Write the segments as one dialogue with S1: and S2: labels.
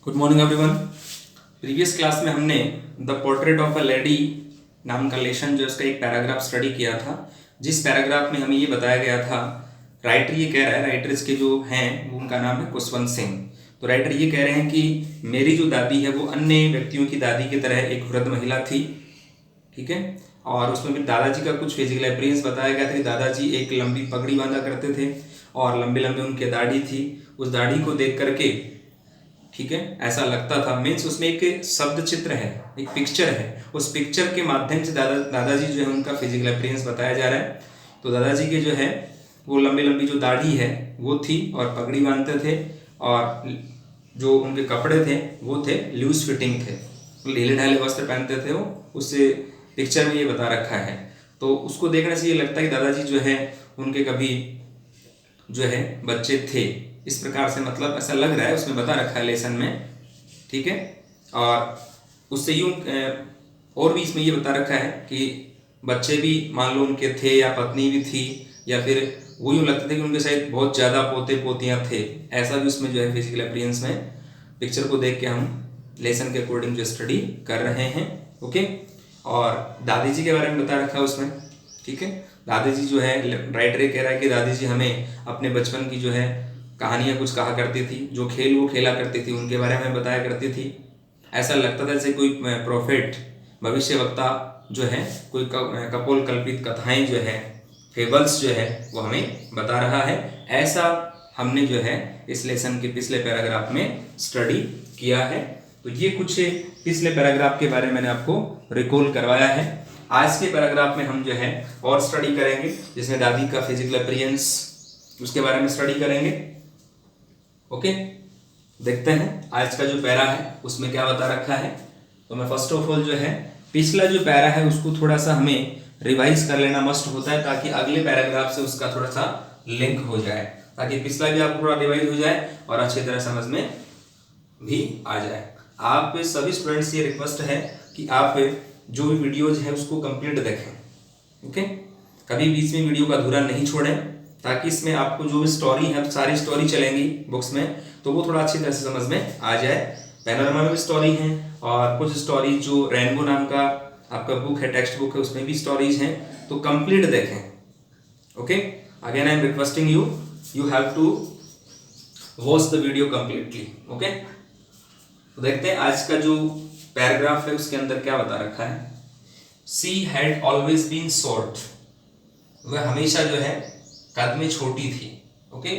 S1: Good morning everyone. Previous class में हमने the portrait of a lady नाम का लेसन जो उसका एक पैराग्राफ स्टडी किया था, जिस पैराग्राफ में हमें ये बताया गया था, राइटर ये कह रहा है, राइटर्स के जो हैं उनका नाम है खुशवंत सिंह। तो राइटर ये कह रहे हैं कि मेरी जो दादी है वो अन्य व्यक्तियों की दादी की तरह एक वृद्ध महिला थी, ठीक है। और उसमें भी दादाजी का कुछ फिजिकल अपीयरेंस बताया गया था कि दादाजी एक लंबी पगड़ी बांधा करते थे और लंबे लंबे उनके दाढ़ी थी। उस दाढ़ी को देख करके, ठीक है, ऐसा लगता था, मीन्स उसमें एक शब्द चित्र है, एक पिक्चर है, उस पिक्चर के माध्यम से दादाजी जो है उनका फिजिकल अपीयरेंस बताया जा रहा है। तो दादाजी के जो है वो लंबी लंबी जो दाढ़ी है वो थी और पगड़ी बांधते थे, और जो उनके कपड़े थे वो थे लूज फिटिंग थे, ढीले ढाले वस्त्र पहनते थे वो, उससे पिक्चर में ये बता रखा है। तो उसको देखने से ये लगता है कि दादाजी जो है उनके कभी जो है बच्चे थे, इस प्रकार से मतलब ऐसा लग रहा है, उसमें बता रखा है लेसन में, ठीक है। और उससे यूँ और भी इसमें ये बता रखा है कि बच्चे भी मान लो उनके थे या पत्नी भी थी, या फिर वो यूँ लगता था कि उनके शायद बहुत ज़्यादा पोते पोतियाँ थे, ऐसा भी उसमें जो है फिजिकल अपीयरेंस में पिक्चर को देख के हम लेसन के अकॉर्डिंग जो स्टडी कर रहे हैं, ओके। और दादी जी के बारे में बता रखा है उसमें, ठीक है। दादी जी जो है, राइटर ये कह रहा है कि दादी जी हमें अपने बचपन की जो है कहानियाँ कुछ कहा करती थी, जो खेल वो खेला करती थी उनके बारे में बताया करती थी। ऐसा लगता था जैसे कोई प्रोफेट, भविष्य वक्ता जो है, कोई कपोल कल्पित कथाएं जो है, फेबल्स जो है वो हमें बता रहा है। ऐसा हमने जो है इस लेसन के पिछले पैराग्राफ में स्टडी किया है। तो ये कुछ पिछले पैराग्राफ के बारे में मैंने आपको रिकॉल करवाया है। आज के पैराग्राफ में हम जो है और स्टडी करेंगे, जिसमें दादी का फिजिकल अपीयरेंस उसके बारे में स्टडी करेंगे, ओके। देखते हैं आज का जो पैरा है उसमें क्या बता रखा है। तो मैं फर्स्ट ऑफ ऑल जो है पिछला जो पैरा है उसको थोड़ा सा हमें रिवाइज कर लेना मस्ट होता है, ताकि अगले पैराग्राफ से उसका थोड़ा सा लिंक हो जाए, ताकि पिछला भी आपको थोड़ा रिवाइज हो जाए और अच्छी तरह समझ में भी आ जाए। आप सभी स्टूडेंट्स से रिक्वेस्ट है कि आप जो भी वीडियोज है उसको कंप्लीट देखें, ओके। कभी बीच में वीडियो का अधूरा नहीं छोड़ें, ताकि इसमें आपको जो भी स्टोरी है, सारी स्टोरी चलेंगी बुक्स में, तो वो थोड़ा अच्छी तरह से समझ में आ जाए। पैनोरमा में भी स्टोरी है, और कुछ स्टोरी जो रेनबो नाम का आपका बुक है, टेक्स्ट बुक है, उसमें भी स्टोरीज हैं, तो कंप्लीट देखें, okay. Again I am requesting you, you have to watch the video completely, okay. तो देखते हैं आज का जो पैराग्राफ है उसके अंदर क्या बता रखा है। She had always been short, वह हमेशा जो है कद में छोटी थी, okay.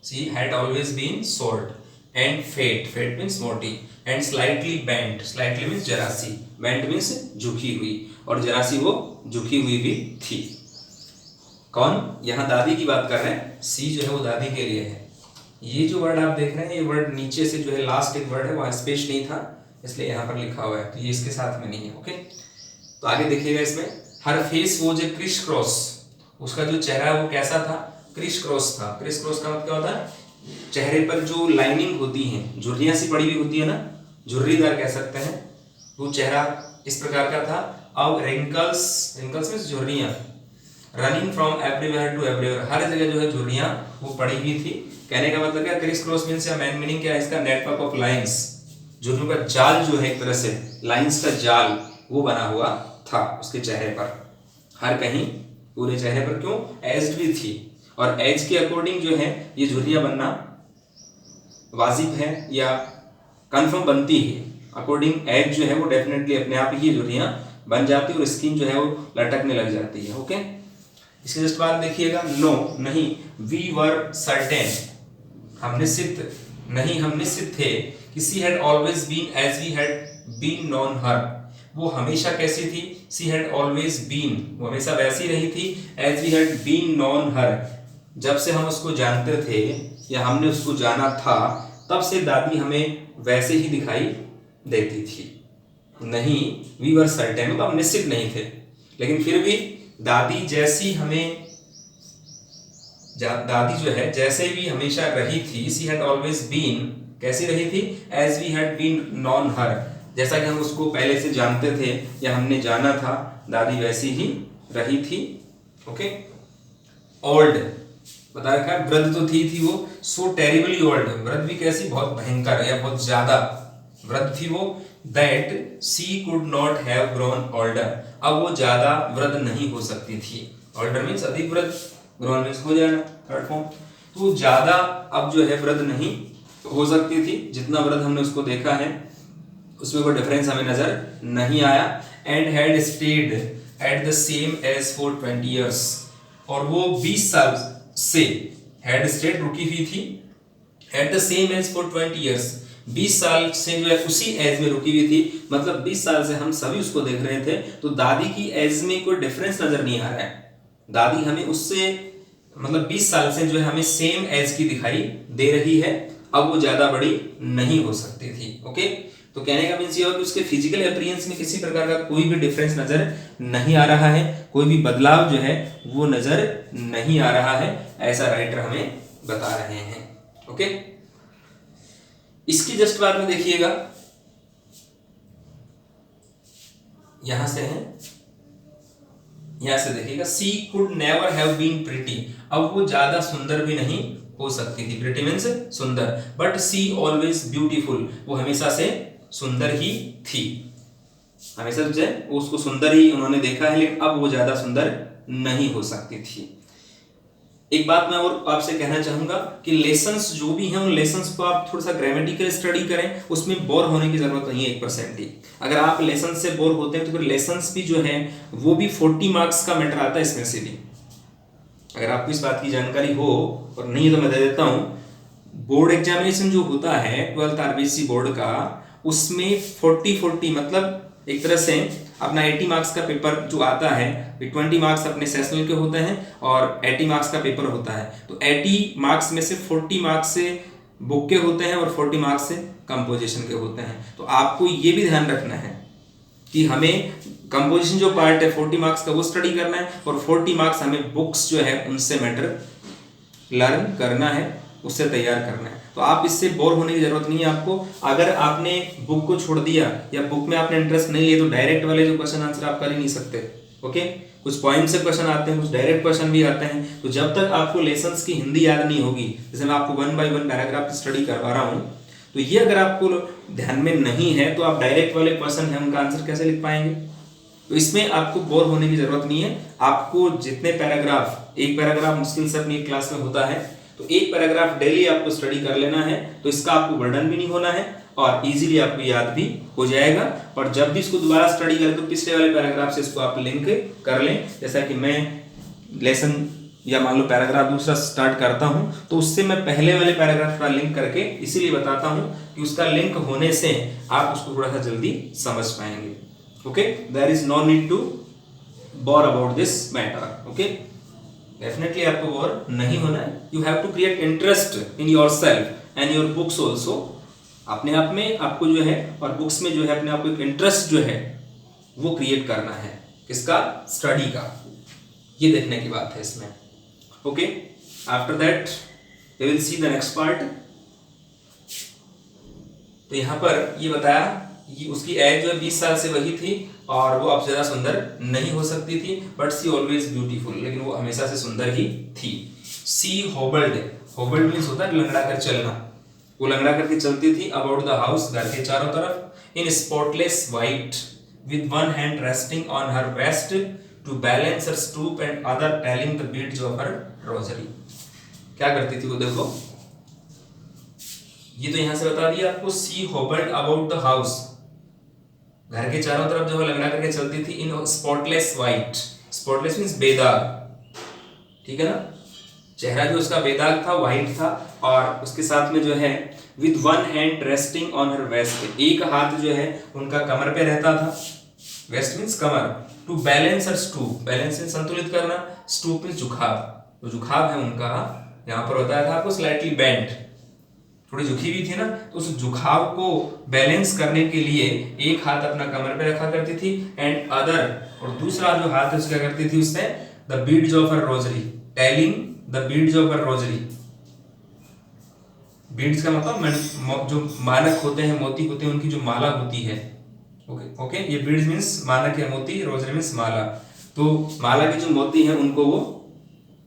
S1: She had always been short and fat, fat means मोटी, and slightly bent, slightly means जरा सी, बेंट मीन्स झुकी हुई, और जरा सी वो झुकी हुई भी थी। कौन? यहाँ दादी की बात कर रहे हैं, सी जो है वो दादी के लिए है। ये जो वर्ड आप देख रहे हैं, ये वर्ड नीचे से जो है लास्ट एक वर्ड है, वहाँ स्पेस नहीं था इसलिए यहाँ पर लिखा हुआ है, तो ये इसके साथ में नहीं है, ओके। तो आगे देखिएगा इसमें, हर फेस वो जो क्रिस क्रॉस, उसका जो चेहरा है वो कैसा था? क्रिस क्रॉस था। क्रिस क्रॉस का मतलब क्या होता है? चेहरे पर जो लाइनिंग होती है, झुर्रियाँ सी पड़ी हुई होती है ना, झुर्रीदार कह सकते हैं, वो चेहरा इस प्रकार का था। अब रिंकल्स, रिंकल्स मीन्स झुर्रियाँ, running from everywhere to everywhere, हर जगह जो है झुर्रियाँ वो पड़ी हुई थी। कहने का मतलब क्या? क्रिस क्रॉस मीन्स या मेन मीनिंग क्या है इसका? नेटवर्क ऑफ लाइंस, झुर्रियों का जाल जो है, एक तरह से लाइंस का जाल वो बना हुआ था उसके चेहरे पर, हर कहीं पूरे चेहरे पर। क्यों? एज्ड भी थी, और एज के अकॉर्डिंग जो है ये झुर्रियाँ बनना वाजिब है या कंफर्म बनती है। अकॉर्डिंग एज जो है वो डेफिनेटली अपने आप ही ये झुर्रियाँ बन जाती है और स्किन जो है वो लटकने लग जाती है, ओके। इसके जस्ट बाद देखिएगा, नो नहीं, वी वर सर्टेन, हम निश्चित नहीं, हम निश्चित थे कि she had always been as we had been known her, वो हमेशा कैसी थी? सी हैड ऑलवेज बीन, वो हमेशा वैसी रही थी, as we had been known her, जब से हम उसको जानते थे या हमने उसको जाना था, तब से दादी हमें वैसे ही दिखाई देती थी। नहीं, वी वर सर्टेन, मतलब हम निश्चित नहीं थे, लेकिन फिर भी दादी जैसी हमें, दादी जो है जैसे भी हमेशा रही थी, सी हैड ऑलवेज बीन, कैसी रही थी? As we had been known her, जैसा कि हम उसको पहले से जानते थे या हमने जाना था, दादी वैसी ही रही थी, ओके। ओल्ड बता रखा है, वृद्ध तो थी वो, सो टेरिबली ओल्ड, वृद्ध भी कैसी? बहुत भयंकर या बहुत ज्यादा, वृद्ध थी वो, that she could not have grown older, अब वो ज्यादा वृद्ध नहीं हो सकती थी। ओल्डर मीन्स अधिक वृद्ध, ग्रोन मीन्स हो जाना, थर्ड फॉर्म। तो ज्यादा अब जो है वृद्ध नहीं हो सकती थी, जितना वृद्ध हमने उसको देखा है उसमें कोई डिफरेंस हमें नजर नहीं आया। And had stayed at the same age for 20 years, और वो 20 साल से, हैड स्टेड रुकी हुई थी, at the same age for 20 years, 20 साल से जो है उसी एज में रुकी हुई थी, मतलब 20 साल से हम सभी उसको देख रहे थे, तो दादी की एज में कोई डिफरेंस नजर नहीं आ रहा है। दादी हमें उससे मतलब 20 साल से जो है हमें सेम एज की दिखाई दे रही है, अब वो ज्यादा बड़ी नहीं हो सकती थी। ओके, तो कहने का मीन्स ये हो कि उसके फिजिकल अपीयरेंस में किसी प्रकार का कोई भी डिफरेंस नजर नहीं आ रहा है, कोई भी बदलाव जो है वो नजर नहीं आ रहा है, ऐसा राइटर हमें बता रहे हैं। ओके, इसकी जस्ट बाद में देखिएगा, यहां से है, यहां से देखिएगा, she could never have been pretty, अब वो ज्यादा सुंदर भी नहीं हो सकती थी, प्रिटी मीन्स सुंदर, बट सी ऑलवेज ब्यूटीफुल, वो हमेशा से सुंदर ही थी, हमेशा जो है उसको सुंदर ही उन्होंने देखा है, लेकिन अब वो ज्यादा सुंदर नहीं हो सकती थी। एक बात मैं और आपसे कहना चाहूंगा कि लेसन्स जो भी हैं उन लेसन्स को आप थोड़ा सा ग्रामेटिकल स्टडी करें, उसमें बोर होने की जरूरत नहीं है 1% भी। अगर आप लेसन से बोर होते हैं तो फिर लेसन्स भी जो है वो भी 40 मार्क्स का मैटर आता है इसमें से भी। अगर आपको इस बात की जानकारी हो और नहीं तो मैं दे देता हूं, बोर्ड एग्जामिनेशन जो होता है 12th आरबीसी बोर्ड का, उसमें 40-40 मतलब एक तरह से अपना 80 मार्क्स का पेपर जो आता है, 20 मार्क्स अपने सेशनल के होते हैं और 80 मार्क्स का पेपर होता है, तो 80 मार्क्स में से 40 मार्क्स से बुक के होते हैं और 40 मार्क्स से कंपोजिशन के होते हैं। तो आपको ये भी ध्यान रखना है कि हमें कंपोजिशन जो पार्ट है 40 मार्क्स का वो स्टडी करना है, और 40 मार्क्स हमें बुक्स जो है उनसे मैटर लर्न करना है, उससे तैयार करना है। तो आप इससे बोर होने की जरूरत नहीं है आपको। अगर आपने बुक को छोड़ दिया या बुक में आपने इंटरेस्ट नहीं लिया तो डायरेक्ट वाले जो क्वेश्चन आंसर आप कर ही नहीं सकते। ओके, कुछ पॉइंट से क्वेश्चन आते हैं, कुछ डायरेक्ट क्वेश्चन भी आते हैं। तो जब तक आपको लेसन्स की हिंदी याद नहीं होगी, जैसे मैं आपको 1 by 1 पैराग्राफ स्टडी करवा रहा हूँ, तो ये अगर आपको ध्यान में नहीं है तो आप डायरेक्ट वाले क्वेश्चन है उनका आंसर कैसे लिख पाएंगे। तो इसमें आपको बोर होने की जरूरत नहीं है। आपको जितने पैराग्राफ, एक पैराग्राफ मुश्किल से अपनी एक क्लास में होता है, तो एक पैराग्राफ डेली आपको स्टडी कर लेना है, तो इसका आपको बर्डन भी नहीं होना है और इजीली आपको याद भी हो जाएगा। और जब भी इसको दोबारा स्टडी करें तो पिछले वाले पैराग्राफ से इसको आप लिंक कर लें। जैसा कि मैं लेसन या मान लो पैराग्राफ दूसरा स्टार्ट करता हूं तो उससे मैं पहले वाले पैराग्राफ का लिंक करके इसीलिए बताता हूं कि उसका लिंक होने से आप उसको थोड़ा सा जल्दी समझ पाएंगे। Okay, there is no need to bore about this matter. Okay, definitely आपको बोर नहीं होना है। You have to create interest in yourself and your books also. अपने आप में आपको जो है और बुक्स में जो है अपने आप को एक इंटरेस्ट जो है वो क्रिएट करना है। किसका? स्टडी का। ये देखने की बात है इसमें। Okay, after that we will see the next part. तो यहाँ पर ये बताया ये उसकी एज जो है 20 साल से वही थी और वो अब ज्यादा सुंदर नहीं हो सकती थी, बट सी ऑलवेज ब्यूटीफुल, लेकिन वो हमेशा से सुंदर ही थी। सी होबल्ड, होबल्ड मीन्स होता है लंगड़ा कर चलना, वो लंगड़ा करके चलती थी अबाउट द हाउस, घर के चारों तरफ, in spotless white with one hand resting on her waist to balance her stoop and other telling the beads of her rosary. क्या करती थी वो? देखो, ये तो यहां से बता दिया आपको, सी होबल्ड अबाउट द हाउस, घर के चारों तरफ जो है लंगड़ा करके चलती थी, इन स्पॉटलेस वाइट, स्पॉटलेस मींस बेदाग, ठीक है ना, चेहरा जो उसका बेदाग था, व्हाइट था, और उसके साथ में जो है with one hand resting on her waist, एक हाथ जो है उनका कमर पे रहता था, वेस्ट मींस कमर, to balance her stoop, balance means संतुलित करना, स्टूप मींस झुकाव, तो झुकाव है उनका यहाँ पर बताया था आपको, स्लाइटली बेंट, थोड़ी झुकी हुई थी ना, तो उस झुकाव को बैलेंस करने के लिए एक हाथ अपना कमर पे रखा करती थी, एंड अदर, और दूसरा जो हाथ है उसका करती थी उससे the beads of her rosary, telling the beads of her rosary. Beads का मतलब जो मानक होते हैं, मोती होते हैं, उनकी जो माला होती है। ओके, ये बीड्स मींस मानक है, मोती, रोजरी मींस माला। तो माला की जो मोती है उनको वो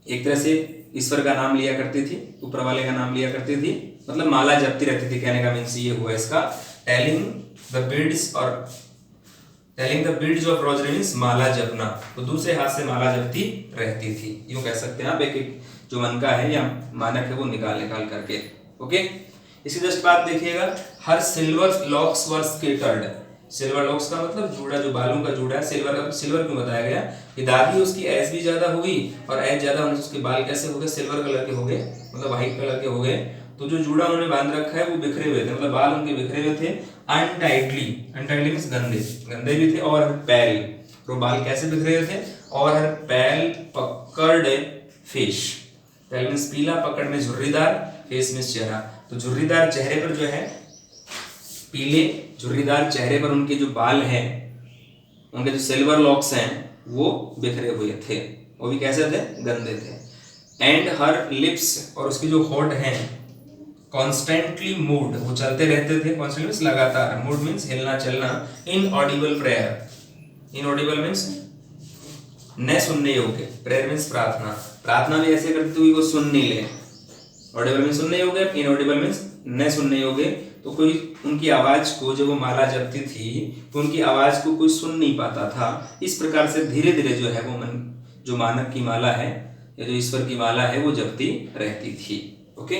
S1: एक तरह से ईश्वर का नाम लिया करती थी, ऊपर वाले का नाम लिया करती थी, मतलब माला जपती रहती थी, कहने का मीन्स ये हुआ इसका। टेलिंग द बीड्स और telling the beads of rosary means माला जपना, तो दूसरे हाथ से माला जपती रहती थी, यूं कह सकते हैं आप। एक एक जो मन का है या मानक है वो निकाल निकाल करके। ओके, इसके जस्ट बाद देखिएगा, हर सिल्वर लॉक्स वर स्केटर्ड। सिल्वर लॉक्स का मतलब जूड़ा, जो बालों का जूड़ा है। सिल्वर का सिल्वर क्यों बताया गया कि दादी उसकी एज भी ज्यादा हुई और एज ज्यादा होने से उसके बाल कैसे हो गए, सिल्वर कलर के हो गए, मतलब व्हाइट कलर के हो गए। तो जो जूड़ा उन्होंने बांध रखा है वो बिखरे हुए थे, मतलब बाल उनके बिखरे हुए थे। अनटाइटली, अनटाइटली मींस गंदे, गंदे भी थे। और पैल, तो बाल कैसे बिखरे हुए थे। और हर पैल पकड़ फिश, पैल मींस पीला, पकड़ में झुर्रीदार, फेस मींस चेहरा। तो झुर्रीदार चेहरे पर जो है, पीले झुर्रीदार चेहरे पर उनके जो बाल हैं, उनके जो सिल्वर लॉक्स हैं वो बिखरे हुए थे, वो भी कैसे थे, गंदे थे। एंड हर लिप्स, और उसके जो होठ हैं, कॉन्स्टेंटली मूड, वो चलते रहते थे। कॉन्स्टेंट मीन्स लगातार, मूड मीन्स हिलना चलना। इनऑडिबल प्रेयर, इनऑडिबल मीन्स न सुनने योग्य, प्रेयर मीन्स प्रार्थना, प्रार्थना भी ऐसे करते हुए वो सुन नहीं ले। ऑडिबल मीन्स सुनने योग्य, इनऑडिबल मीन्स न सुनने योग्य। तो कोई उनकी आवाज को, जब वो माला जपती थी तो उनकी आवाज को कोई सुन नहीं पाता था। इस प्रकार से धीरे धीरे जो है वो जो मानक की माला है या जो ईश्वर की माला है वो जपती रहती थी। ओके,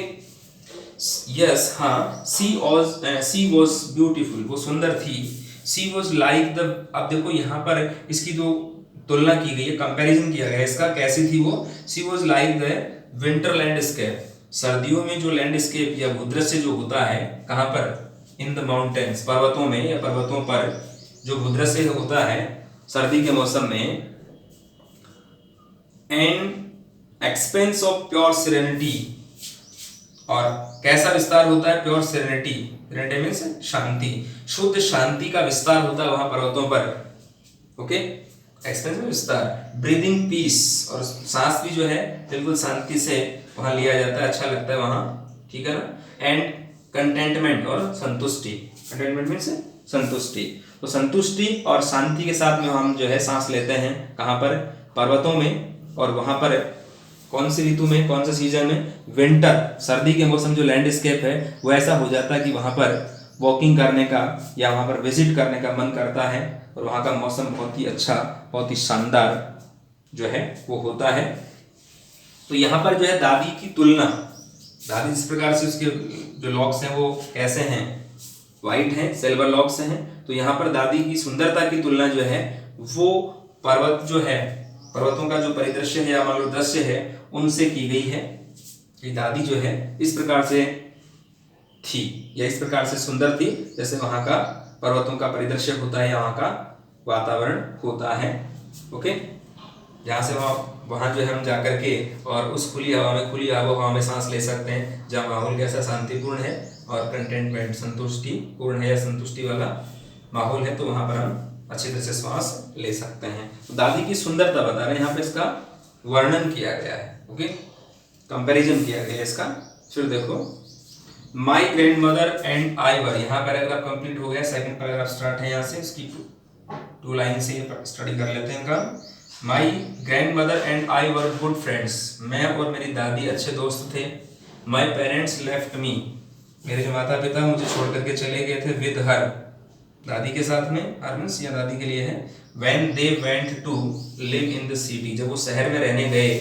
S1: यस, हाँ, सी वॉज ब्यूटीफुल, वो सुंदर थी। सी वॉज लाइक द, अब देखो यहाँ पर इसकी जो तुलना की गई है, कंपैरिजन किया गया है इसका, कैसी थी वो। She was like the winter landscape, सर्दियों में जो लैंडस्केप या भूदृश्य जो होता है, कहाँ पर, इन द माउंटेन्स, पर्वतों में या पर्वतों पर जो भूदृश्य होता है सर्दी के मौसम में। And expense of pure serenity, और कैसा विस्तार होता है, प्योर सेरेनिटी, सेरेनिटी मींस शांति, शुद्ध शांति का विस्तार होता है वहां पर्वतों पर। ओके, एक्सपेंस में विस्तार। ब्रीदिंग पीस, और सांस भी जो है बिल्कुल शांति से वहां लिया जाता है, अच्छा लगता है वहां, ठीक है ना। एंड कंटेंटमेंट, और संतुष्टि, कंटेंटमेंट मीन्स संतुष्टि। तो संतुष्टि और शांति के साथ में हम जो है सांस लेते हैं, कहाँ पर, पर्वतों में। और वहां पर कौन सी ऋतु में, कौन से सीजन में, विंटर, सर्दी के मौसम जो लैंडस्केप है वो ऐसा हो जाता है कि वहां पर वॉकिंग करने का या वहां पर विजिट करने का मन करता है, और वहां का मौसम बहुत ही अच्छा, बहुत ही शानदार जो है वो होता है। तो यहाँ पर जो है दादी की तुलना, दादी जिस प्रकार से उसके जो लॉक्स हैं वो कैसे हैं, वाइट हैं, सिल्वर लॉक्स हैं। तो यहाँ पर दादी की सुंदरता की तुलना जो है वो पर्वत जो है, पर्वतों का जो परिदृश्य है या मान लो दृश्य है, उनसे की गई है। कि दादी जो है इस प्रकार से थी या इस प्रकार से सुंदर थी जैसे वहां का पर्वतों का परिदृश्य होता है या वहां का वातावरण होता है। ओके, जहाँ से वहाँ जो है हम जाकर के और उस खुली हवा में, खुली हवा में सांस ले सकते हैं, जहाँ माहौल कैसा शांतिपूर्ण है और कंटेंटमेंट, संतुष्टि पूर्ण है या संतुष्टि वाला माहौल है, तो वहाँ पर हम अच्छी तरह से श्वास ले सकते हैं। तो दादी की सुंदरता बता रहे हैं, यहाँ पे इसका वर्णन किया गया है। ओके, कंपैरिजन किया गया है इसका। फिर देखो, my grandmother and I were, यहाँ पैराग्राफ कंप्लीट हो गया, सेकंड पैराग्राफ स्टार्ट है यहाँ से, इसकी 2 लाइन से स्टडी कर लेते हैं इनका। माई grandmother and I were good friends, मैं और मेरी दादी अच्छे दोस्त थे। माई पेरेंट्स लेफ्ट मी, मेरे जो माता पिता मुझे छोड़ करके चले गए थे। विद हर, दादी के साथ में, हरमन्स या दादी के लिए है। When they went to live in the city, जब वो शहर में रहने गए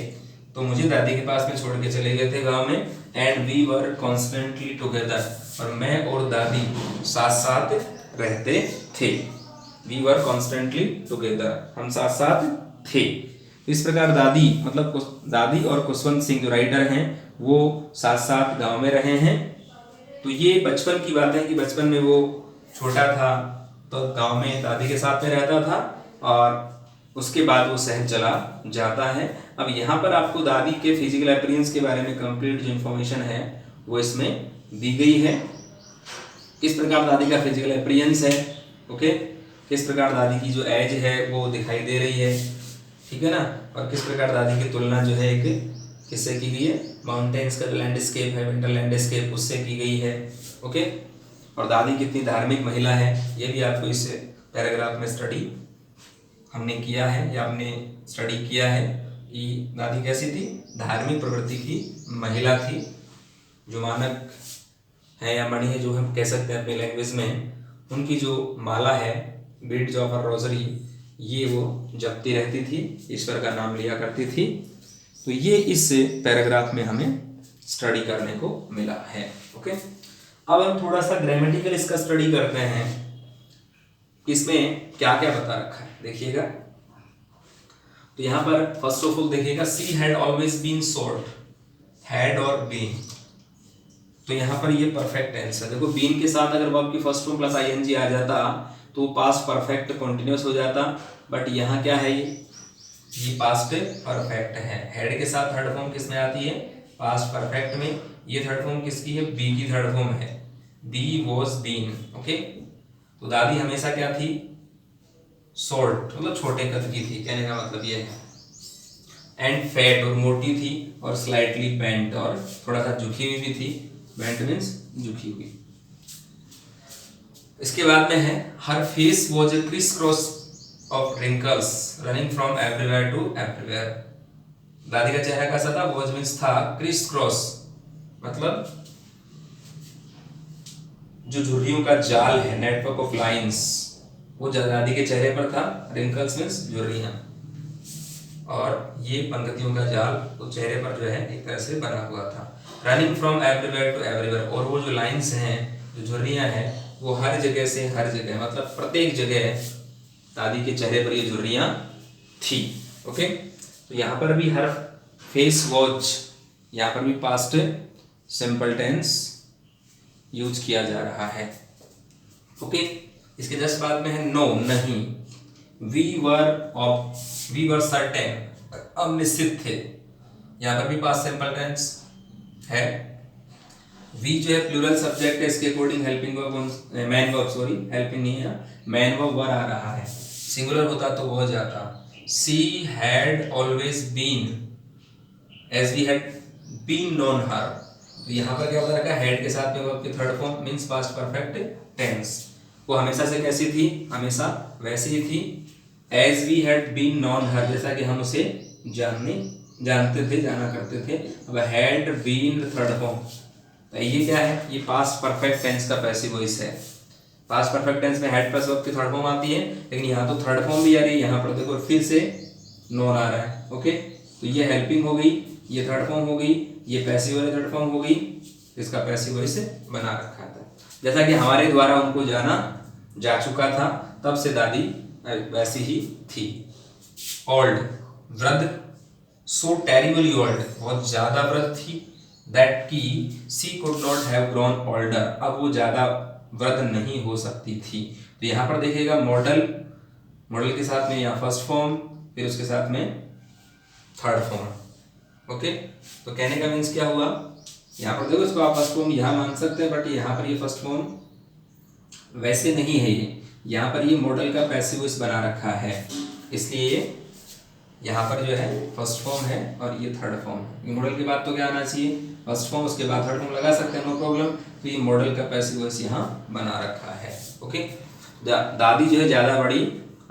S1: तो मुझे दादी के पास में छोड़ के चले गए थे गांव में। And we were constantly together, और मैं और दादी साथ साथ रहते थे। वी वर कॉन्स्टेंटली टुगेदर, हम साथ साथ थे। इस प्रकार दादी, मतलब दादी और खुशवंत सिंह जो राइटर हैं वो साथ साथ गांव में रहे हैं। तो ये बचपन की बात है कि बचपन में वो छोटा था तो गांव में दादी के साथ में रहता था और उसके बाद वो शहर चला जाता है। अब यहाँ पर आपको दादी के फिजिकल अपीयरेंस के बारे में कंप्लीट जो इन्फॉर्मेशन है वो इसमें दी गई है। किस प्रकार दादी का फिजिकल अपीयरेंस है, ओके, किस प्रकार दादी की जो एज है वो दिखाई दे रही है, ठीक है ना, और किस प्रकार दादी की तुलना जो है एक किससे की गई है, माउंटेन्स का जो लैंडस्केप है, विंटर लैंडस्केप, उससे की गई है। ओके, और दादी कितनी धार्मिक महिला है ये भी आपको इस पैराग्राफ में स्टडी हमने किया है या हमने स्टडी किया है कि दादी कैसी थी, धार्मिक प्रवृत्ति की महिला थी। जो मानक हैं या मणि है, जो हम कह सकते हैं अपनी लैंग्वेज में, उनकी जो माला है, बीड्स ऑफ हर रोजरी, ये वो जपती रहती थी, ईश्वर का नाम लिया करती थी। तो ये इस पैराग्राफ में हमें स्टडी करने को मिला है। ओके, अब हम थोड़ा सा ग्रामेटिकल इसका स्टडी करते हैं, इसमें क्या क्या बता रखा है देखिएगा। तो यहाँ पर फर्स्ट ऑफ ऑल देखिएगा, she had always been short, had और बीन, तो यहाँ पर ये परफेक्ट टेंस है। देखो बीन के साथ अगर वर्ब की फर्स्ट फॉर्म प्लस आईएनजी आ जाता तो पास्ट परफेक्ट कंटिन्यूअस हो जाता, बट यहाँ क्या है, ये पास्ट परफेक्ट है। हेड के साथ थर्ड फॉर्म किस में आती है, पास्ट परफेक्ट में। ये थर्ड फॉर्म किसकी है, बी की थर्ड फॉर्म है, बी वॉज बीन। ओके, तो दादी हमेशा क्या थी, शॉर्ट मतलब छोटे कद की थी, कहने का मतलब ये है। एंड फैट और मोटी थी, और स्लाइटली बेंट और थोड़ा सा झुकी हुई भी थी, बेंट मीन्स झुकी हुई। इसके बाद में है, her face was a criss cross of wrinkles running from everywhere to everywhere. दादी का चेहरा कैसा था, वॉज मीन्स था, क्रिस क्रॉस मतलब जो झुर्रियों का जाल है, नेटवर्क ऑफ लाइंस, वो दादी के चेहरे पर था। रिंकल्स मीन्स झुर्रियां, और ये पंक्तियों का जाल वो चेहरे पर जो है एक तरह से बना हुआ था। Running from everywhere to everywhere, और वो जो लाइंस हैं, जो झुर्रियां हैं, वो हर जगह से हर जगह, मतलब प्रत्येक जगह दादी के चेहरे पर ये झुर्रियां थी। ओके, तो यहाँ पर भी हर फेस वॉच, यहाँ पर भी पास्ट सिंपल टेंस यूज किया जा रहा है। ओके, इसके जस्ट बाद में है नो, नहीं। वी वर सर्टेन, अब निश्चित थे, यहाँ पर भी पास्ट सिंपल टेंस है। वी जो है प्लूरल सब्जेक्ट है, इसके according helping verb, man verb, sorry helping नहीं है, मैन वर्ब वर आ रहा है। सिंगुलर होता तो वो जाता। She had always been, as we had been known her, तो यहाँ पर क्या होता रखा, हेड के साथ में वर्ब की third form means past perfect tense. वो हमेशा से कैसी थी, हमेशा वैसी ही थी। As we had been known her, जैसा कि हम उसे जानते थे, जाना करते थे। अब हैड बीन थर्ड फॉर्म, तो ये क्या है, ये पास्ट परफेक्ट टेंस का पैसिव वॉइस है। पास्ट परफेक्ट टेंस में हेड प्लस वर्ब की थर्ड फॉर्म आती है, लेकिन यहाँ तो थर्ड फॉर्म भी आ रही है, यहाँ पर देखो फिर से नोन आ रहा है। ओके, तो ये हेल्पिंग हो गई, ये थर्ड फॉर्म हो गई, ये पैसिव वाली थर्ड फॉर्म हो गई, इसका पैसिव वॉइस बना रखा था। जैसा कि हमारे द्वारा उनको जाना जा चुका था, तब से दादी वैसी ही थी। ओल्ड, वृद्ध, सो टेरिबली ओल्ड, बहुत ज्यादा वृद्ध थी। दैट की she could not have grown older, अब वो ज्यादा वृद्ध नहीं हो सकती थी। तो यहाँ पर देखिएगा मॉडल, मॉडल के साथ में यहाँ फर्स्ट फॉर्म, फिर उसके साथ में थर्ड फॉर्म। ओके, तो कहने का मीन्स क्या हुआ, यहाँ पर देखो इसको आप फर्स्ट फॉर्म यहाँ मान सकते हैं, बट यहाँ पर ये फर्स्ट फॉर्म वैसे नहीं है, ये यहाँ पर ये मॉडल का पैसिव वॉइस बना रखा है, इसलिए यहाँ पर जो है फर्स्ट फॉर्म है और ये थर्ड फॉर्म है। मॉडल के बाद तो क्या आना चाहिए, फर्स्ट फॉर्म, उसके बाद थर्ड फॉर्म लगा सकते हैं, नो प्रॉब्लम। तो ये मॉडल का पैसिव वॉइस यहाँ बना रखा है। ओके, दादी जो है ज़्यादा बड़ी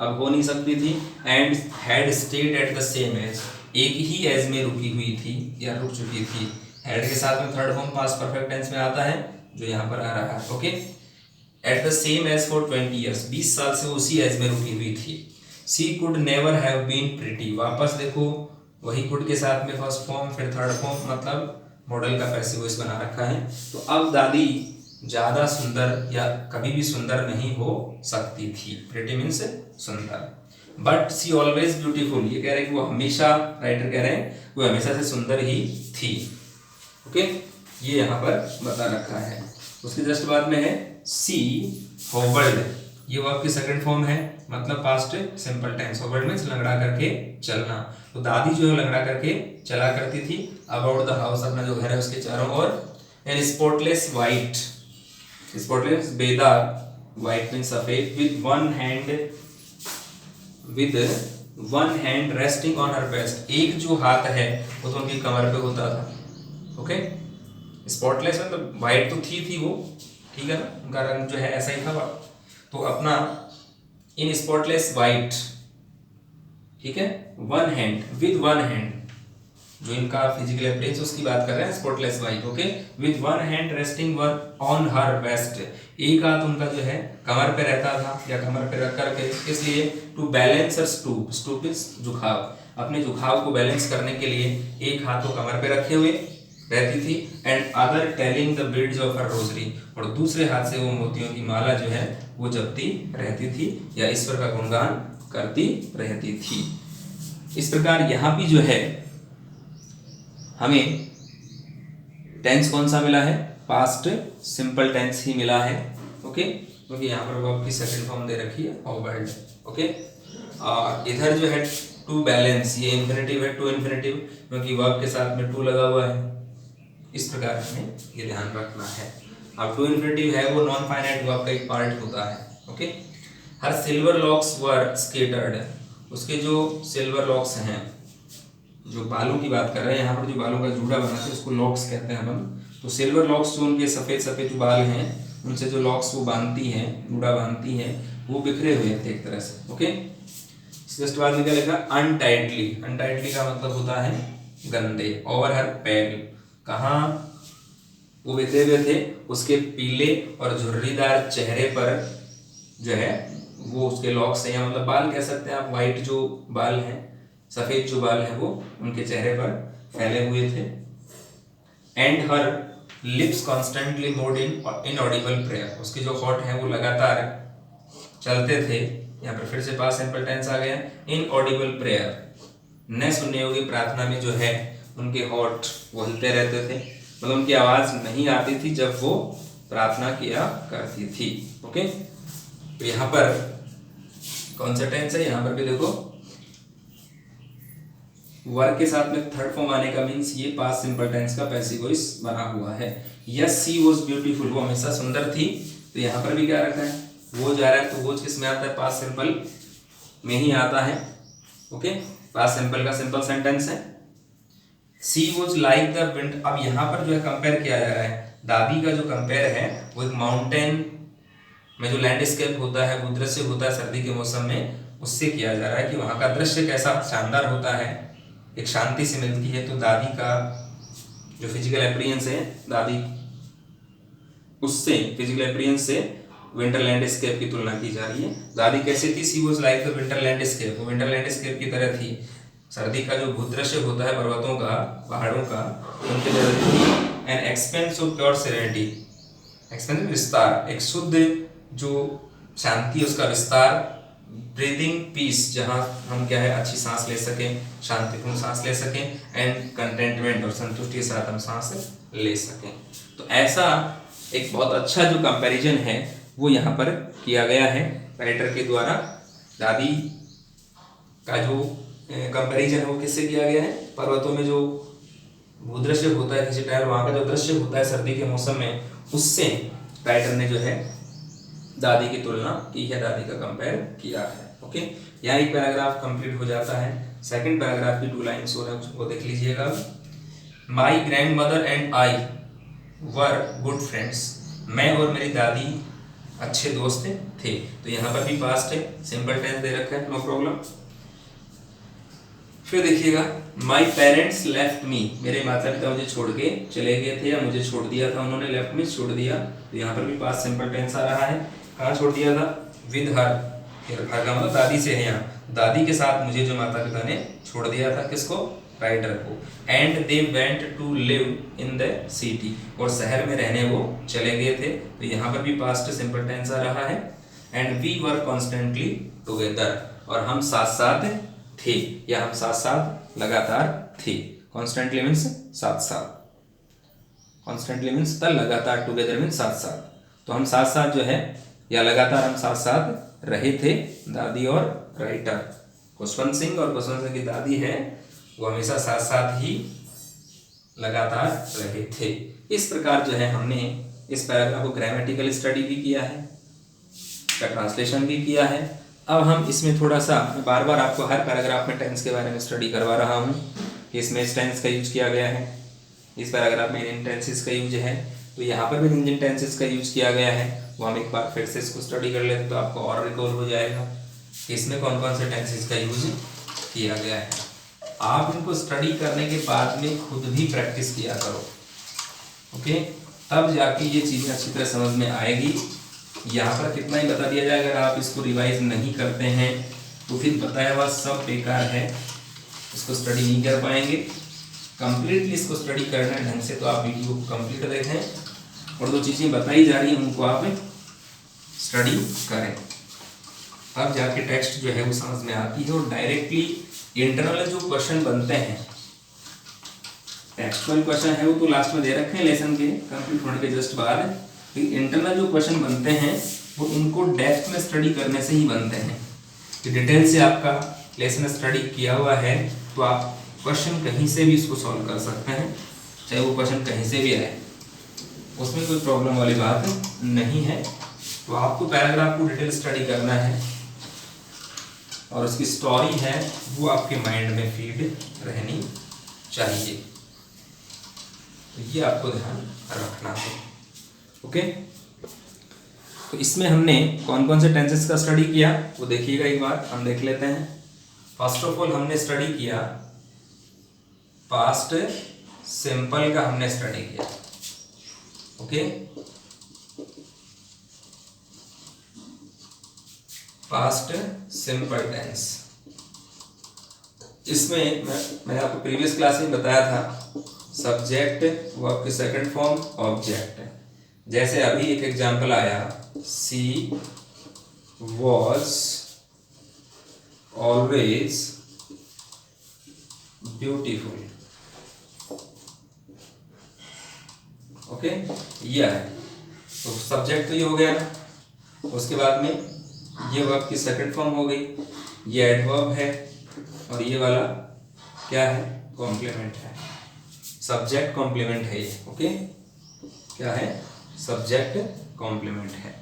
S1: अब हो नहीं सकती थी। And had stayed at the same age, एक ही एज में रुकी हुई थी या रुक चुकी थी। हैड के साथ में third form past perfect tense में आता है, जो यहाँ पर आ रहा है। Okay, at the same age for 20 years, 20 साल से उसी एज में रुकी हुई थी। She could never have been pretty, वापस देखो वही कुड के साथ में फर्स्ट फॉर्म फिर थर्ड फॉर्म, मतलब मॉडल का पैसिव वॉइस बना रखा है। तो अब दादी ज्यादा सुंदर या कभी भी सुंदर नहीं हो सकती थी, प्रिटी मीन्स सुंदर। बट सी ऑलवेज ब्यूटीफुल, ये कह रहे हैं कि वो हमेशा, राइटर कह रहे हैं वो हमेशा से सुंदर ही थी। ओके, ये यहाँ पर बता रखा है। उसके जस्ट बाद में है सी होवर्ड, ये वर्ब की सेकंड फॉर्म है, मतलब past simple tense. Hovered means लंगड़ा करके चलना, तो दादी जो है लंगड़ा करके चला करती थी अबाउट द हाउस, अपना जो घर है उसके चारों ओर। एंड स्पॉटलेस वाइट, स्पॉटलेस बेदाग, वाइट मींस सफेद, with one hand resting on her breast, एक जो हाथ है वो तो उनकी कमर पे होता था। ओके, स्पॉटलेस मतलब वाइट तो थी वो, ठीक है ना, उनका रंग जो है ऐसा ही था, तो अपना इन स्पॉटलेस वाइट, ठीक है, one hand, with one hand, जो इनका फिजिकल अपीयरेंस उसकी बात कर रहे हैं, spotless wife. Okay, with one hand resting one on her waist, एक हाथ उनका जो है कमर पे रहता था या कमर पे रख करके, इसलिए to balance a stoop, stoop is झुकाव, अपने झुकाव को बैलेंस करने के लिए एक हाथ को कमर पे रखे हुए रहती थी, and other telling the beads of her rosary, और दूसरे हाथ से वो मोतियों की माला जो है वो जपती रहती थी या ईश्वर का गुणगान करती रहती थी। इस प्रकार यहाँ भी जो है हमें टेंस कौन सा मिला है, पास्ट सिंपल टेंस ही मिला है। ओके, क्योंकि यहाँ पर वर्ब की सेकंड फॉर्म दे रखी है ओवर्ड। ओके, और इधर जो है टू बैलेंस, ये इंफिनिटिव है, टू इंफिनिटिव, क्योंकि वर्ब के साथ में टू लगा हुआ है। इस प्रकार हमें ये ध्यान रखना है। अब टू इंफिनिटिव है वो नॉन फाइनाइट वर्ब का एक पार्ट होता है। ओके, हर सिल्वर लॉक्स वर स्केटर्ड, उसके जो सिल्वर लॉक्स हैं, जो बालों की बात कर रहे हैं यहाँ पर, जो बालों का जूड़ा बनाते हैं उसको लॉक्स कहते हैं अपन। तो सिल्वर लॉक्स जो उनके सफ़ेद सफ़ेद जो बाल हैं उनसे जो लॉक्स वो बांधती हैं, जूड़ा बांधती हैं, वो बिखरे हुए थे एक तरह से। ओके, जस्ट बाद में क्या लिखा, अनटाइटली, अनटाइटली का मतलब होता है गंदे। ओवर हर पेल, कहाँ वो बिखरे हुए थे, उसके पीले और झुर्रीदार चेहरे पर जो है वो उसके लॉक्स हैं, या मतलब बाल कह सकते हैं आप, वाइट जो बाल हैं, सफ़ेद जो बाल हैं वो उनके चेहरे पर फैले हुए थे। And her lips constantly moved in inaudible prayer, उसके जो हॉट हैं वो लगातार चलते थे। यहाँ पर फिर से पास्ट सिंपल टेंस आ गया, इनऑडिबल प्रेयर, न सुनने योग्य प्रार्थना में जो है उनके हॉट वो हिलते रहते थे, मतलब उनकी आवाज़ नहीं आती थी जब वो प्रार्थना किया करती थी। ओके, तो यहाँ पर कौन सा टेंस है, यहाँ पर भी देखो वर्ब के साथ में थर्ड फॉर्म आने का मीन्स ये पास्ट सिंपल टेंस का पैसिव वॉइस बना हुआ है। यस सी वॉज ब्यूटीफुल, वो हमेशा सुंदर थी, तो यहाँ पर भी क्या रखा है, वो जा रहा है, तो वो किस में आता है, पास्ट सिंपल में ही आता है। ओके, पास्ट सिंपल का सिंपल सेंटेंस है। सी वॉज लाइक द विंड, अब यहाँ पर जो है कंपेयर किया जा रहा है, दादी का जो कंपेयर है वो एक माउंटेन में जो लैंडस्केप होता है, वो दृश्य होता है सर्दी के मौसम में, उससे किया जा रहा है कि वहाँ का दृश्य कैसा शानदार होता है, एक शांति से मिलती है। तो दादी का जो फिजिकल अपीयरेंस है, दादी उससे फिजिकल अपीयरेंस से विंटर लैंडस्केप की तुलना की जा रही है। दादी कैसे थी, she was like the winter landscape, वो विंटर लैंडस्केप की तरह थी, सर्दी का जो भूदृश्य होता है पर्वतों का, पहाड़ों का, उनके तरह थी। An expense of pure serenity, expense विस्तार, एक शुद्ध जो शांति उसका विस्तार, ब्रीदिंग पीस, जहाँ हम क्या है अच्छी सांस ले सकें, शांतिपूर्ण सांस ले सकें, एंड कंटेंटमेंट, और संतुष्टि के साथ हम सांस ले सकें। तो ऐसा एक बहुत अच्छा जो कंपैरिजन है वो यहाँ पर किया गया है राइटर के द्वारा। दादी का जो कंपैरिजन है वो किससे किया गया है, पर्वतों में जो भूदृश्य होता है किसी टाइम, वहाँ का जो दृश्य होता है सर्दी के मौसम में, उससे राइटर ने जो है दादी की तुलना की है, दादी का कंपेयर किया है। ओके, यहाँ एक पैराग्राफ कंप्लीट हो जाता है। सेकंड पैराग्राफ की 2 लाइन्स हो रहा है, उसको देख लीजिएगा। माई grandmother and I were good friends, मैं और मेरी दादी अच्छे दोस्त थे। तो यहाँ पर भी पास्ट है, सिंपल टेंस दे रखा है, नो प्रॉब्लम। फिर देखिएगा, माई पेरेंट्स लेफ्ट मी, मेरे माता पिता मुझे छोड़ के चले गए थे या मुझे छोड़ दिया था उन्होंने, लेफ्ट मी छोड़ दिया। तो यहाँ पर भी पास्ट सिंपल टेंस आ रहा है, कहाँ छोड़ दिया था, विद हर, हर का मतलब दादी से है, यहाँ दादी के साथ मुझे जो माता पिता ने छोड़ दिया था, किसको, राइटर को। And they went to live in the city, और शहर में रहने वो चले गए थे। तो यहाँ पर भी पास्ट सिंपल टेंस आ रहा है। And we were constantly together, और हम साथ साथ थे, या हम साथ साथ लगातार थे। कॉन्स्टेंटली मीन्स साथ साथ, कॉन्स्टेंटली मीन्स लगातार, टुगेदर मीन्स साथ साथ। तो हम साथ साथ जो है या लगातार हम साथ साथ रहे थे, दादी और राइटर। खुशवंत सिंह और खुशवंत सिंह की दादी है वो हमेशा साथ साथ ही लगातार रहे थे। इस प्रकार जो है हमने इस पैराग्राफ को ग्रामेटिकल स्टडी भी किया है, इसका ट्रांसलेशन भी किया है। अब हम इसमें थोड़ा सा, बार बार आपको हर पैराग्राफ में टेंस के बारे में स्टडी करवा रहा हूँ। इसमें इस टेंस का यूज किया गया है, इस पैराग्राफ में इन टेंसेस का यूज है, तो यहाँ पर भी इंडियन टेंसेस का यूज किया गया है। वो हम एक बार फिर से इसको स्टडी कर लेते तो आपको और रिकॉल हो जाएगा कि इसमें कौन कौन से टेंसेस का यूज किया गया है। आप इनको स्टडी करने के बाद में खुद भी प्रैक्टिस किया करो, ओके, तब जाके ये चीज़ें अच्छी तरह समझ में आएगी। यहाँ पर कितना ही बता दिया जाए, अगर आप इसको रिवाइज नहीं करते हैं तो फिर बताया हुआ सब बेकार है, इसको स्टडी नहीं कर पाएंगे। कंप्लीटली इसको स्टडी करना है ढंग से, तो आप वीडियो को कंप्लीट देखें और जो चीज़ें बताई जा रही हैं उनको आप स्टडी करें, तब जाके टेक्स्ट जो है वो समझ में आती है। और डायरेक्टली इंटरनल जो क्वेश्चन बनते हैं, टेक्सचुअल क्वेश्चन है वो तो लास्ट में दे रखे हैं लेसन के कंप्लीट होने के जस्ट बाद, लेकिन इंटरनल जो क्वेश्चन बनते हैं वो उनको डेप्थ में स्टडी करने से ही बनते हैं। कि डिटेल से आपका लेसन स्टडी किया हुआ है तो आप क्वेश्चन कहीं से भी इसको सॉल्व कर सकते हैं, चाहे वो क्वेश्चन कहीं से भी आए, उसमें कोई प्रॉब्लम वाली बात नहीं है। तो आपको पैराग्राफ को डिटेल स्टडी करना है और उसकी स्टोरी है वो आपके माइंड में फीड रहनी चाहिए, तो ये आपको ध्यान रखना है, ओके। तो इसमें हमने कौन कौन से टेंसेस का स्टडी किया वो देखिएगा, एक बार हम देख लेते हैं। फर्स्ट ऑफ ऑल हमने स्टडी किया पास्ट सिंपल का, हमने स्टडी किया, ओके। पास्ट सिंपल टेंस, इसमें मैंने आपको प्रीवियस क्लास में बताया था सब्जेक्ट, वर्ब की सेकंड फॉर्म, ऑब्जेक्ट। जैसे अभी एक एग्जांपल आया, सी वॉज ऑलवेज ब्यूटीफुल, ओके, ये है। तो सब्जेक्ट तो ये हो गया ना, उसके बाद में ये वर्ब की सेकंड फॉर्म हो गई, ये एडवर्ब है और ये वाला क्या है, कॉम्प्लीमेंट है, सब्जेक्ट कॉम्प्लीमेंट है ये, ओके। क्या है, सब्जेक्ट कॉम्प्लीमेंट है।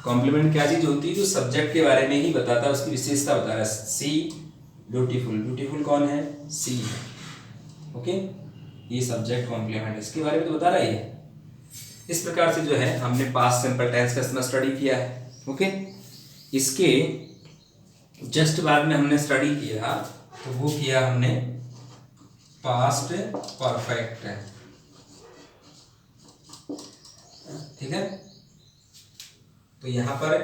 S1: कॉम्प्लीमेंट क्या चीज होती है, जो सब्जेक्ट के बारे में ही बताता है, उसकी विशेषता बता रहा है। सी ब्यूटीफुल, ब्यूटीफुल कौन है, सी है, ओके, ये सब्जेक्ट कॉम्प्लीमेंट इसके बारे में तो बता रहा है। इस प्रकार से जो है हमने पास्ट सिंपल टेंस का स्टडी किया है, ओके। इसके जस्ट बाद में हमने स्टडी किया, तो वो किया हमने पास्ट परफेक्ट, ठीक है। तो यहां पर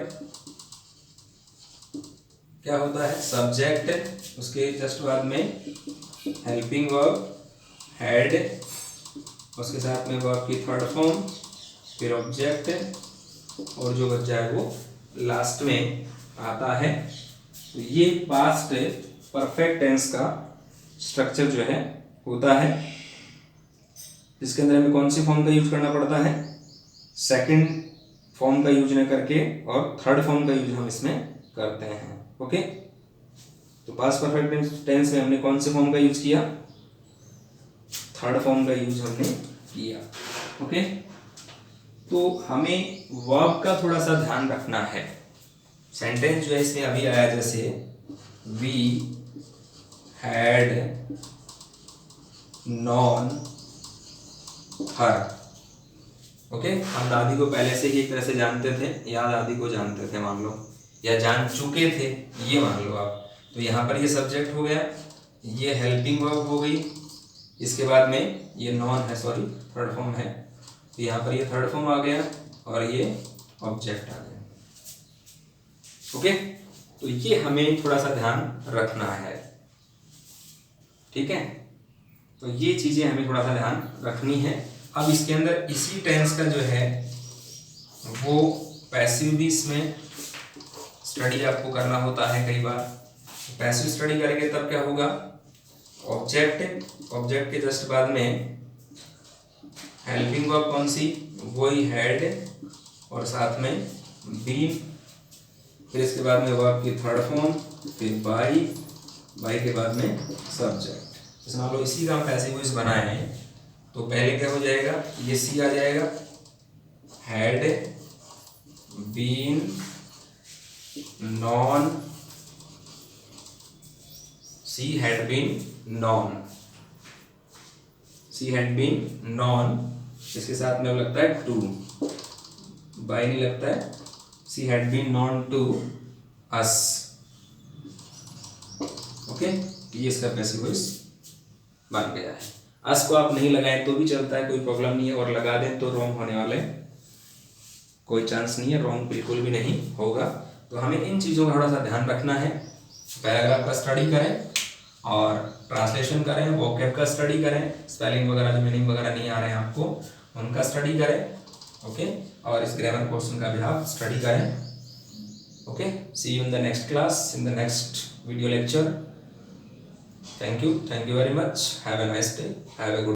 S1: क्या होता है, सब्जेक्ट, उसके जस्ट बाद में हेल्पिंग वर्ब, हेड, उसके साथ में वर्ब की थर्ड फॉर्म, फिर ऑब्जेक्ट, और जो बच जाए वो लास्ट में आता है। तो ये पास्ट परफेक्ट टेंस का स्ट्रक्चर जो है होता है, इसके अंदर हमें कौन सी फॉर्म का यूज करना पड़ता है, सेकंड फॉर्म का यूज न करके और थर्ड फॉर्म का यूज हम इसमें करते हैं, ओके। तो पास्ट परफेक्ट टेंस में हमने कौन से फॉर्म का यूज किया, थर्ड फॉर्म का यूज हमने किया, ओके। तो हमें वर्ब का थोड़ा सा ध्यान रखना है। सेंटेंस जो है इसमें अभी आया, जैसे we had known her, okay. हम दादी को पहले से ही एक तरह से जानते थे, या दादी को जानते थे मान लो, या जान चुके थे ये मान लो आप। तो यहाँ पर ये सब्जेक्ट हो गया, ये हेल्पिंग वर्ब हो गई, इसके बाद में ये नॉन है, सॉरी थर्ड फॉर्म है, तो यहाँ पर ये थर्ड फॉर्म आ गया और ये ऑब्जेक्ट आ गया, ओके। तो ये हमें थोड़ा सा ध्यान रखना है, ठीक है। तो ये चीजें हमें थोड़ा सा ध्यान रखनी है। अब इसके अंदर इसी टेंस का जो है वो पैसिव भी इसमें स्टडी आपको करना होता है कई बार। पैसिव स्टडी करेंगे तब क्या होगा, ऑब्जेक्ट, ऑब्जेक्ट के जस्ट बाद में हेल्पिंग वर्ब कौन सी, वही हेड, और साथ में बीन, फिर इसके बाद में वर्ब की थर्ड फॉर्म, फिर बाई, बाई के बाद में सब्जेक्ट। जैसे मान लो इसी का हम पैसिव वॉइस बनाए हैं, तो पहले क्या हो जाएगा, ये सी आ जाएगा, had been known, she had been known, she had been known, इसके साथ में लगता है टू, बाय नहीं लगता है, she had been known to us, okay. ये इसका पैसिव वॉइस बन गया है। अस को आप नहीं लगाएं तो भी चलता है, कोई प्रॉब्लम नहीं है, और लगा दें तो रॉन्ग होने वाले कोई चांस नहीं है, रॉन्ग बिल्कुल भी नहीं होगा। तो हमें इन चीज़ों का थोड़ा सा ध्यान रखना है। पैराग्राफ का स्टडी करें और ट्रांसलेशन करें, वोकैब का स्टडी करें, स्पेलिंग वगैरह जो मीनिंग वगैरह नहीं आ रहे हैं आपको उनका स्टडी करें, ओके। और इस ग्रामर पोर्शन का भी आप स्टडी करें, okay. See you in the next class, in the next video lecture. Thank you very much, have a nice day, have a good